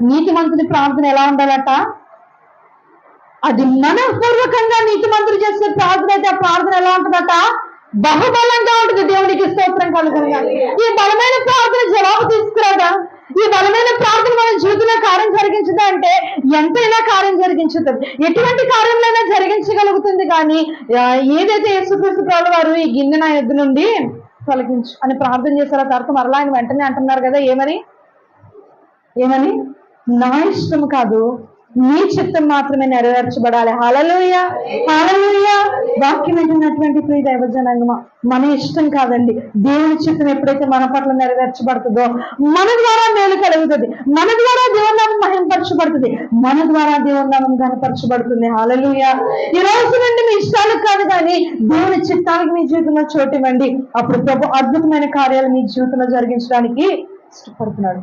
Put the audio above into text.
నీతిమంతుని ప్రార్థన ఎలా ఉండాలట? అది మనపూర్వకంగా నీతిమంతులు చేసే ప్రార్థన అయితే ఆ ప్రార్థన ఎలా ఉంటుందట? బహుబలంగా ఉంటుంది. దేవునికి స్తోత్రం కలుగునుగా. ఈ బలమైన ప్రార్థన జవాబు తీసుకురాదా? ఈ బలమైన ప్రార్థన మన జీవితంలో కార్యం జరిగించదా అంటే ఎంతైనా కార్యం జరిగించుతుంది. ఎటువంటి కార్యంలోనే జరిగించగలుగుతుంది. కానీ ఏదైతే యేసుక్రీస్తు ప్రభువు వారు ఈ గిన్నె నా యొద్ద నుండి తొలగించు అని ప్రార్థన చేశారో తర్వాత మరలా ఆయన వెంటనే అంటున్నారు కదా, ఏమని నా ఇష్టం కాదు నీ చిత్తం మాత్రమే నెరవేర్చబడాలి. హల్లెలూయా, హల్లెలూయా. వాక్యం వింటున్నటువంటి ప్రియ దైవజనాంగమా, మన ఇష్టం కాదండి, దేవుని చిత్తం ఎప్పుడైతే మన పట్ల నెరవేర్చబడుతుందో మన ద్వారా మేలు కలుగుతుంది, మన ద్వారా దేవునామం మహింపరచబడుతుంది, మన ద్వారా దేవునామం ఘనపరచబడుతుంది. హల్లెలూయా. ఈ రోజు నుండి మీ ఇష్టాలకు కాదు కానీ దేవుని చిత్తానికి మీ జీవితంలో చోటు ఇవ్వండి. అప్పుడు ప్రభు అద్భుతమైన కార్యాలు మీ జీవితంలో జరిగించడానికి ఇష్టపడుతున్నాడు.